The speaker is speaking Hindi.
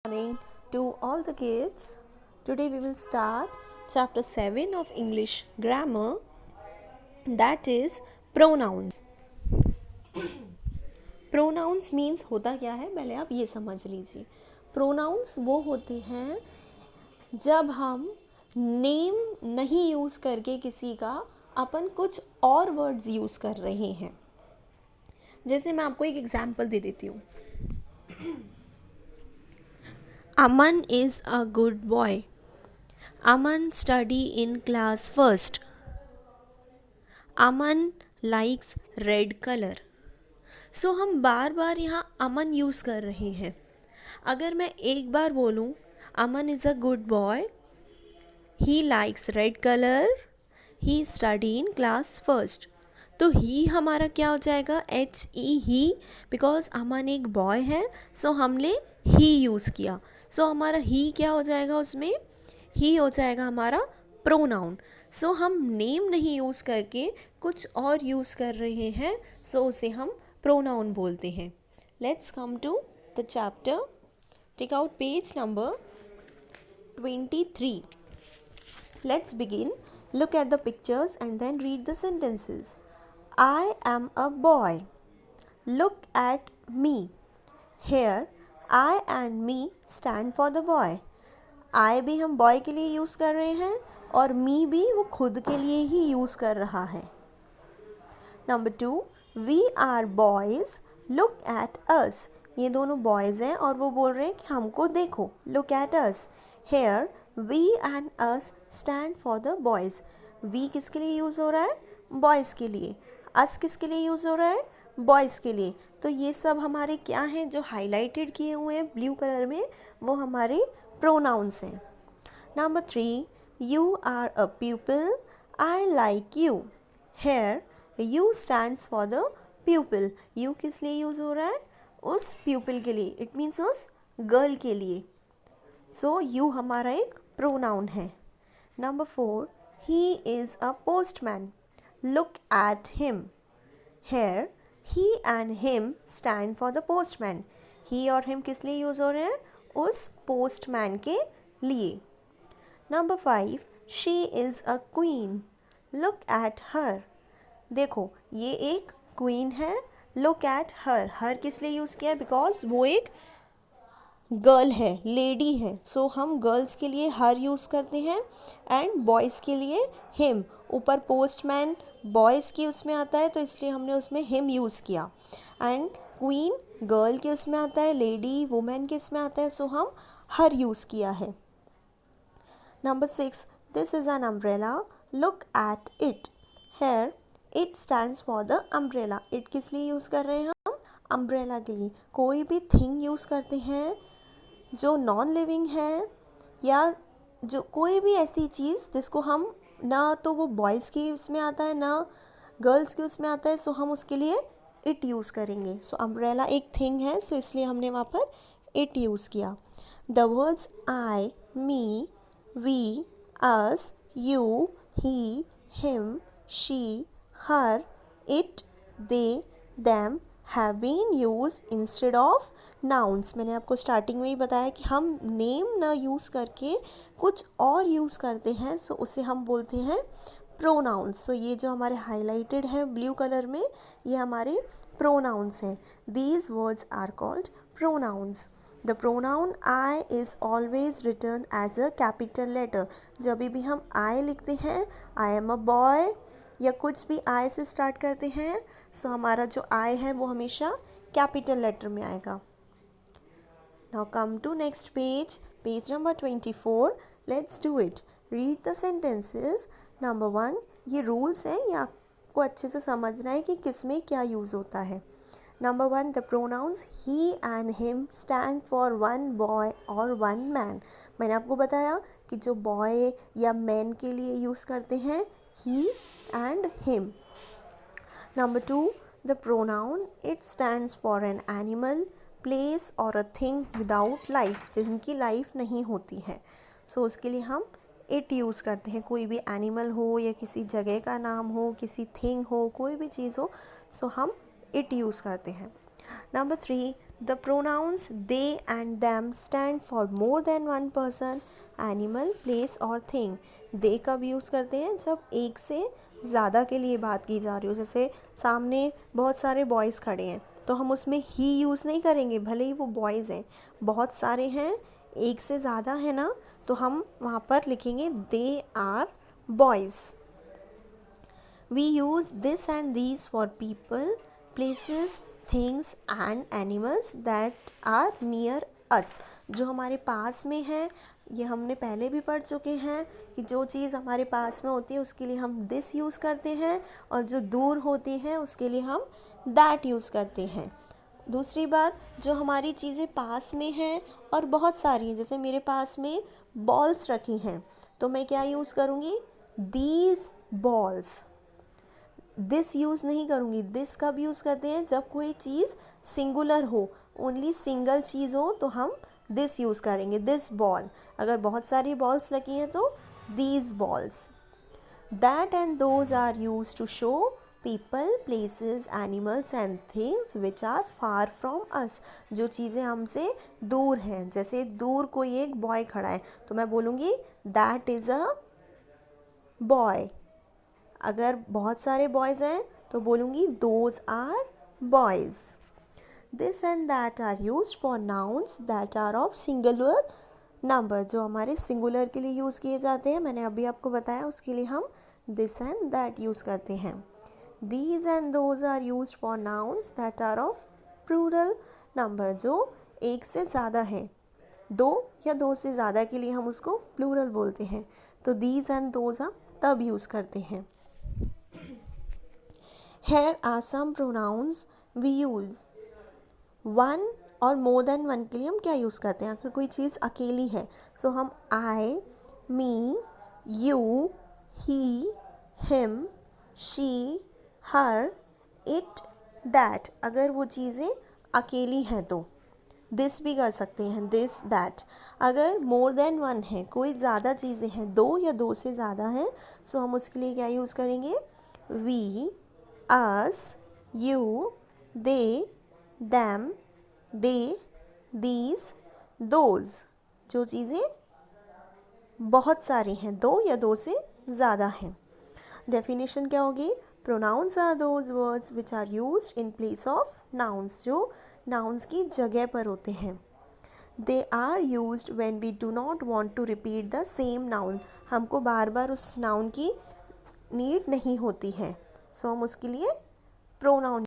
Morning to all the kids. Today we will start chapter 7 of English grammar, that is pronouns. Pronouns means होता क्या है, पहले आप ये समझ लीजिए. Pronouns वो होते हैं जब हम नेम नहीं यूज़ करके किसी का अपन कुछ और वर्ड्स यूज़ कर रहे हैं. जैसे मैं आपको एक एग्जाम्पल दे देती हूँ. Aman is a good boy. Aman study in class first. Aman likes red color. So हम बार बार यहाँ अमन यूज़ कर रहे हैं. अगर मैं एक बार बोलूँ Aman is a good boy, he likes red colour, he study in class first, तो ही हमारा क्या हो जाएगा, ही, बिकॉज अमन एक बॉय है सो हमने ही यूज़ किया. सो हमारा ही क्या हो जाएगा, उसमें ही हो जाएगा हमारा प्रोनाउन. सो हम नेम नहीं यूज़ करके कुछ और यूज़ कर रहे हैं, सो उसे हम प्रोनाउन बोलते हैं. Let's come to the chapter. Take out page number 23. Let's begin. Look at the pictures and then read the sentences. I am a boy. Look at me. Here, I and me stand for the boy. I भी हम boy के लिए यूज़ कर रहे हैं और me भी वो खुद के लिए ही यूज़ कर रहा है. Number 2, we are boys. Look at us. ये दोनों boys हैं और वो बोल रहे हैं कि हमको देखो. Look at us. Here, we and us stand for the boys. We किसके लिए यूज़ हो रहा है, boys के लिए. us किसके लिए यूज़ हो रहा है, boys के लिए. तो ये सब हमारे क्या हैं, जो हाईलाइटेड किए हुए हैं ब्लू कलर में, वो हमारे प्रोनाउंस हैं. Number 3, you are a pupil. I like you. Here, you stands for the pupil. You किस लिए यूज़ हो रहा है, उस pupil के लिए. It means उस गर्ल के लिए. So you हमारा एक प्रोनाउन है. Number 4, he is a postman. Look at him. Here, he and him stand for the postman. He और him किस लिए यूज़ हो रहे हैं, उस postman के लिए. Number 5, she is a queen. Look at her. देखो ये एक queen है. Look at her. her किस लिए यूज़ किया है, बिकॉज वो एक गर्ल है, लेडी है. सो हम गर्ल्स के लिए हर यूज़ करते हैं एंड बॉयज़ के लिए हिम. ऊपर पोस्टमैन बॉयज़ की उसमें आता है तो इसलिए हमने उसमें हिम यूज़ किया. एंड क्वीन गर्ल के उसमें आता है, लेडी वुमेन के इसमें आता है, सो हम हर यूज़ किया है. Number 6, this is an umbrella. Look at it. Here, it stands for the umbrella. It किस लिए यूज़ कर रहे हैं हम, umbrella के लिए. कोई भी थिंग यूज़ करते हैं जो नॉन लिविंग है या जो कोई भी ऐसी चीज़ जिसको हम ना तो वो बॉयज़ की उसमें आता है ना गर्ल्स की उसमें आता है, सो हम उसके लिए इट यूज़ करेंगे. सो अम्ब्रेला एक थिंग है, सो इसलिए हमने वहाँ पर इट यूज़ किया. The words I, me, we, us, you, he, him, she, her, it, they, them have been used instead of nouns. मैंने आपको स्टार्टिंग में ही बताया कि हम नेम ना यूज़ करके कुछ और यूज़ करते हैं, सो उसे हम बोलते हैं प्रोनाउंस. सो ये जो हमारे हाईलाइटेड है ब्लू कलर में, ये हमारे प्रोनाउंस हैं. These words are called pronouns. The pronoun I is always written as a capital letter. जब भी हम I लिखते हैं, I am a boy या कुछ भी I से स्टार्ट करते हैं, सो हमारा जो I है वो हमेशा कैपिटल लेटर में आएगा. Now come to next page, page number 24. Let's do it. Read the sentences. Number 1, ये रूल्स हैं, ये आपको अच्छे से समझना है कि किस में क्या यूज़ होता है. Number 1, the pronouns he and him stand for one boy or one man. मैंने आपको बताया कि जो boy या man के लिए यूज़ करते हैं he and him. Number 2, the pronoun it stands for an animal, place or a thing without life, जिनकी life नहीं होती है. So उसके लिए हम it यूज़ करते हैं. कोई भी animal हो या किसी जगह का नाम हो, किसी thing हो, कोई भी चीज़ हो, so हम it यूज़ करते हैं. Number 3, The pronouns they and them stand for more than one person, animal, place और thing. they कब यूज़ करते हैं? जब एक से ज़्यादा के लिए बात की जा रही हो. जैसे सामने बहुत सारे बॉयज़ खड़े हैं तो हम उसमें ही यूज़ नहीं करेंगे, भले ही वो बॉयज़ हैं. बहुत सारे हैं, एक से ज़्यादा है ना, तो हम वहाँ पर लिखेंगे they are boys. We use this and these for people, places, things and animals that are near us. जो हमारे पास में है, ये हमने पहले भी पढ़ चुके हैं कि जो चीज़ हमारे पास में होती है उसके लिए हम this यूज़ करते हैं, और जो दूर होती है उसके लिए हम that यूज़ करते हैं. दूसरी बात, जो हमारी चीज़ें पास में हैं और बहुत सारी हैं, जैसे मेरे पास में बॉल्स रखी हैं, तो मैं क्या यूज़ करूँगी? these balls. दिस यूज़ नहीं करूँगी. दिस कब यूज़ करते हैं? जब कोई चीज़ सिंगुलर हो, ओनली सिंगल चीज़ हो, तो हम दिस यूज़ करेंगे. This ball. अगर बहुत सारी बॉल्स लगी हैं तो these balls. That and those are use to show people, places, animals and things which are far from us. जो चीज़ें हमसे दूर हैं, जैसे दूर कोई एक बॉय खड़ा है तो मैं बोलूँगी दैट इज़ अ बॉय. अगर बहुत सारे बॉयज़ हैं तो बोलूँगी those are boys. This and that are use for nouns that are of singular number. जो हमारे सिंगुलर के लिए यूज़ किए जाते हैं, मैंने अभी आपको बताया, उसके लिए हम दिस एंड दैट यूज़ करते हैं. These and those are use for nouns that are of plural number. जो एक से ज़्यादा है, दो या दो से ज़्यादा के लिए हम उसको प्लूरल बोलते हैं. तो दीज एंड दोज हम तब यूज़ करते हैं. Here are some pronouns we use. One और more than one के लिए हम क्या यूज़ करते हैं? अगर कोई चीज़ अकेली है, सो हम I, me, you, he, him, she, her, it, that. अगर वो चीज़ें अकेली हैं तो दिस भी कर सकते हैं, दिस दैट. अगर मोर देन वन है, कोई ज़्यादा चीज़ें हैं, दो या दो से ज़्यादा हैं, सो हम उसके लिए क्या यूज़ करेंगे? We, us, you, they, them, they, these, those. जो चीज़ें बहुत सारी हैं, दो या दो से ज़्यादा हैं. डेफिनेशन क्या होगी? Pronouns are those words which are used in place of nouns. जो नाउन्स की जगह पर होते हैं. They are used when we do not want to repeat the same noun. हमको बार बार उस नाउन की नीड नहीं होती है, सो हम उसके लिए प्रोनाउन